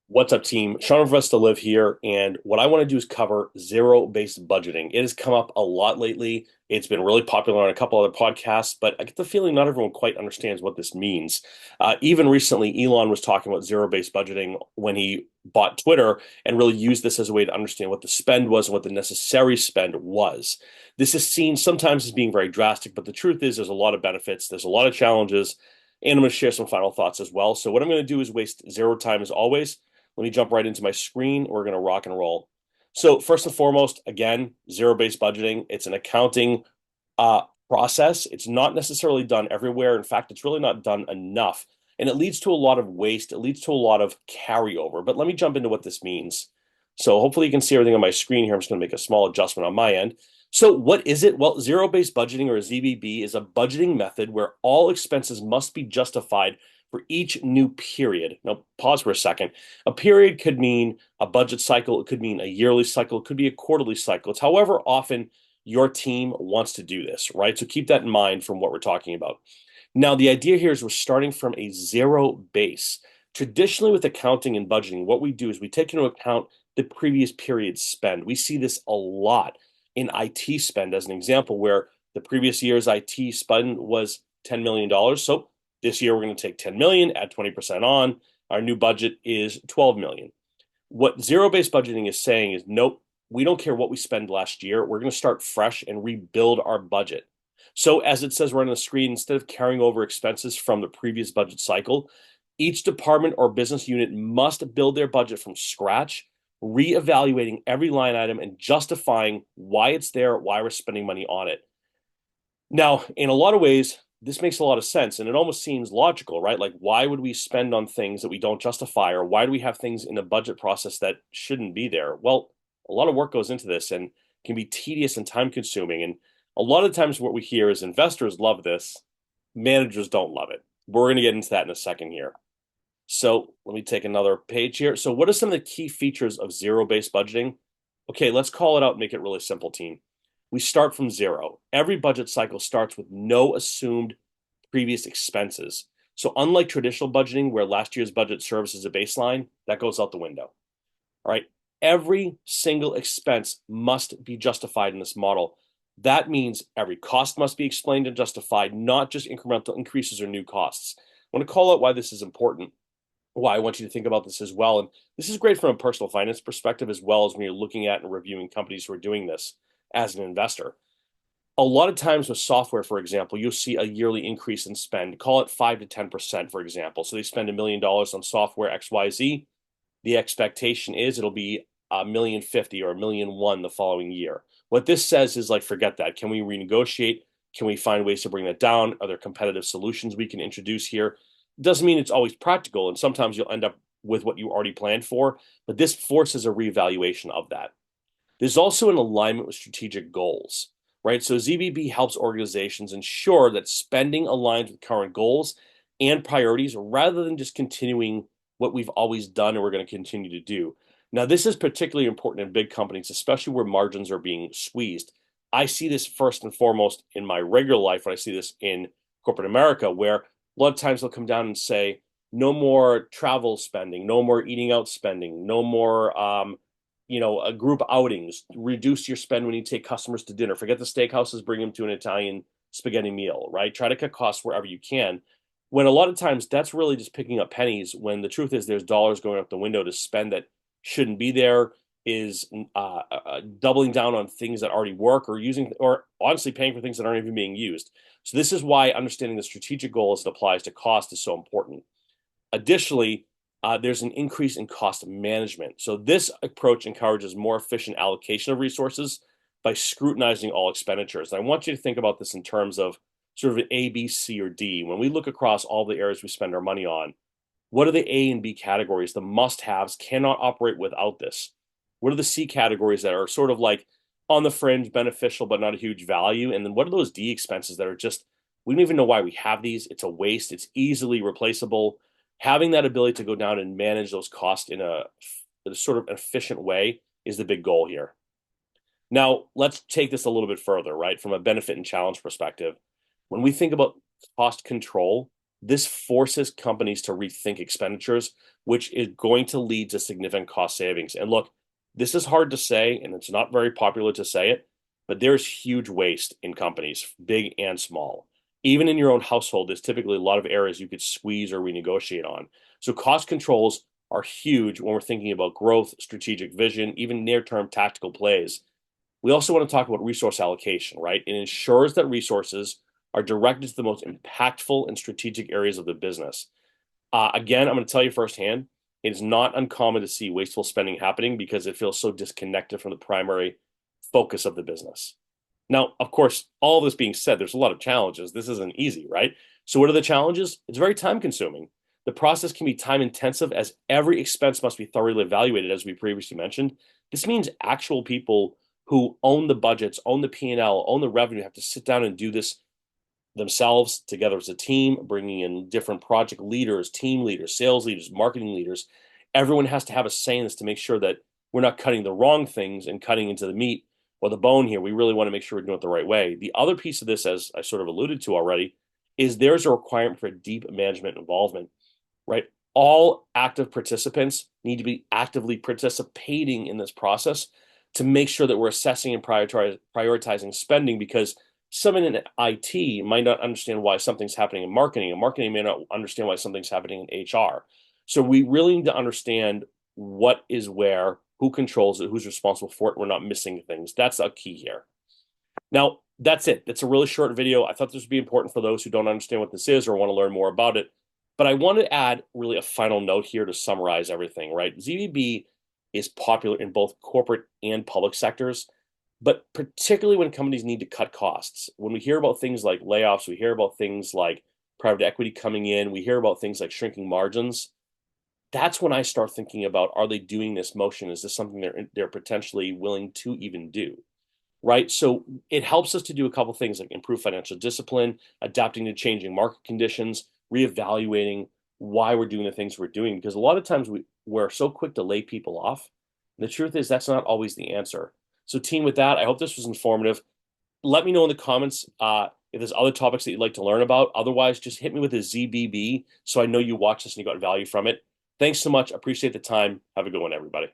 What's up, team? Sean for us to live here, and what I want to do is cover zero-based budgeting. It has come up a lot lately. It's been really popular on a couple other podcasts, but I get the feeling not everyone quite understands what this means. Even recently, Elon was talking about zero-based budgeting when he bought Twitter and really used this as a way to understand what the spend was and what the necessary spend was. This is seen sometimes as being very drastic, but the truth is there's a lot of benefits, there's a lot of challenges, and I'm going to share some final thoughts as well. So what I'm going to do is waste zero time as always. Let me jump right into my screen. We're going to rock and roll. So first and foremost, again, zero-based budgeting. It's an accounting process. It's not necessarily done everywhere. In fact, it's really not done enough. And it leads to a lot of waste. It leads to a lot of carryover. But let me jump into what this means. So hopefully you can see everything on my screen here. I'm just going to make a small adjustment on my end. So what is it? Well, zero-based budgeting, or ZBB, is a budgeting method where all expenses must be justified for each new period. Now, pause for a second. A period could mean a budget cycle. It could mean a yearly cycle. It could be a quarterly cycle. It's however often your team wants to do this, right? So keep that in mind from what we're talking about. Now, the idea here is we're starting from a zero base. Traditionally, with accounting and budgeting, what we do is we take into account the previous period's spend. We see this a lot in IT spend, as an example, where the previous year's IT spend was $10 million. So this year, we're going to take 10 million, add 20% on. Our new budget is 12 million. What zero-based budgeting is saying is, nope, we don't care what we spend last year. We're going to start fresh and rebuild our budget. So as it says right on the screen, instead of carrying over expenses from the previous budget cycle, each department or business unit must build their budget from scratch, reevaluating every line item and justifying why it's there, why we're spending money on it. Now, in a lot of ways, this makes a lot of sense and it almost seems logical, right? Like, why would we spend on things that we don't justify, or why do we have things in a budget process that shouldn't be there? Well, a lot of work goes into this and can be tedious and time consuming. And a lot of times, what we hear is investors love this, managers don't love it. We're going to get into that in a second here. So let me take another page here. So, what are some of the key features of zero-based budgeting? Okay, let's call it out and make it really simple, team. We start from zero. Every budget cycle starts with no assumed previous expenses. So unlike traditional budgeting, where last year's budget serves as a baseline, that goes out the window. All right. Every single expense must be justified in this model. That means every cost must be explained and justified, not just incremental increases or new costs. I want to call out why this is important, why I want you to think about this as well. And this is great from a personal finance perspective, as well as when you're looking at and reviewing companies who are doing this as an investor. A lot of times with software, for example, you'll see a yearly increase in spend, call it 5 to 10%, for example. So they spend $1 million on software XYZ. The expectation is it'll be $1,050,000 or $1,001,000 the following year. What this says is, like, forget that. Can we renegotiate? Can we find ways to bring that down? Are there competitive solutions we can introduce here? Doesn't mean it's always practical, and sometimes you'll end up with what you already planned for, but this forces a reevaluation of that. There's also an alignment with strategic goals, right? So ZBB helps organizations ensure that spending aligns with current goals and priorities rather than just continuing what we've always done and we're going to continue to do. Now, this is particularly important in big companies, especially where margins are being squeezed. I see this first and foremost in my regular life when I see this in corporate America, where a lot of times they'll come down and say, no more travel spending, no more eating out spending, no more a group outings. Reduce your spend when you take customers to dinner. Forget the steakhouses, bring them to an Italian spaghetti meal, right? Try to cut costs wherever you can. When a lot of times that's really just picking up pennies, when the truth is there's dollars going out the window to spend that shouldn't be there, is doubling down on things that already work, or using, or honestly paying for things that aren't even being used. So this is why understanding the strategic goal as it applies to cost is so important. Additionally, there's an increase in cost management. So this approach encourages more efficient allocation of resources by scrutinizing all expenditures. And I want you to think about this in terms of sort of an A, B, C, or D. When we look across all the areas we spend our money on, what are the A and B categories, the must-haves, cannot operate without this? What are the C categories that are sort of like on the fringe, beneficial, but not a huge value? And then what are those D expenses that are just, we don't even know why we have these. It's a waste. It's easily replaceable. Having that ability to go down and manage those costs in a sort of efficient way is the big goal here. Now, let's take this a little bit further, right? From a benefit and challenge perspective. When we think about cost control, This forces companies to rethink expenditures, which is going to lead to significant cost savings. And look, this is hard to say, and it's not very popular to say it, but there's huge waste in companies, big and small. Even in your own household, there's typically a lot of areas you could squeeze or renegotiate on. So cost controls are huge when we're thinking about growth, strategic vision, even near-term tactical plays. We also want to talk about resource allocation, right? It ensures that resources are directed to the most impactful and strategic areas of the business. Again, I'm going to tell you firsthand, it is not uncommon to see wasteful spending happening because it feels so disconnected from the primary focus of the business. Now, of course, all this being said, there's a lot of challenges. This isn't easy, right? So, what are the challenges? It's very time consuming. The process can be time intensive as every expense must be thoroughly evaluated, as we previously mentioned. This means actual people who own the budgets, own the P&L, own the revenue have to sit down and do this themselves together as a team, bringing in different project leaders, team leaders, sales leaders, marketing leaders. Everyone has to have a say in this to make sure that we're not cutting the wrong things and cutting into the meat or the bone here. We really want to make sure we're doing it the right way. The other piece of this, as I sort of alluded to already, is there's a requirement for deep management involvement, right? All active participants need to be actively participating in this process to make sure that we're assessing and prioritizing spending because someone in IT might not understand why something's happening in marketing, and marketing may not understand why something's happening in HR. So we really need to understand what is where, who controls it, who's responsible for it. We're not missing things. That's a key here. Now, that's it. It's a really short video. I thought this would be important for those who don't understand what this is or want to learn more about it. But I want to add really a final note here to summarize everything, right? ZBB is popular in both corporate and public sectors, but particularly when companies need to cut costs. When we hear about things like layoffs, we hear about things like private equity coming in, we hear about things like shrinking margins. That's when I start thinking about, are they doing this motion? Is this something they're potentially willing to even do? Right? So it helps us to do a couple of things like improve financial discipline, adapting to changing market conditions, reevaluating why we're doing the things we're doing. Because a lot of times we're so quick to lay people off. And the truth is that's not always the answer. So team, with that, I hope this was informative. Let me know in the comments if there's other topics that you'd like to learn about. Otherwise, just hit me with a ZBB so I know you watched this and you got value from it. Thanks so much. Appreciate the time. Have a good one, everybody.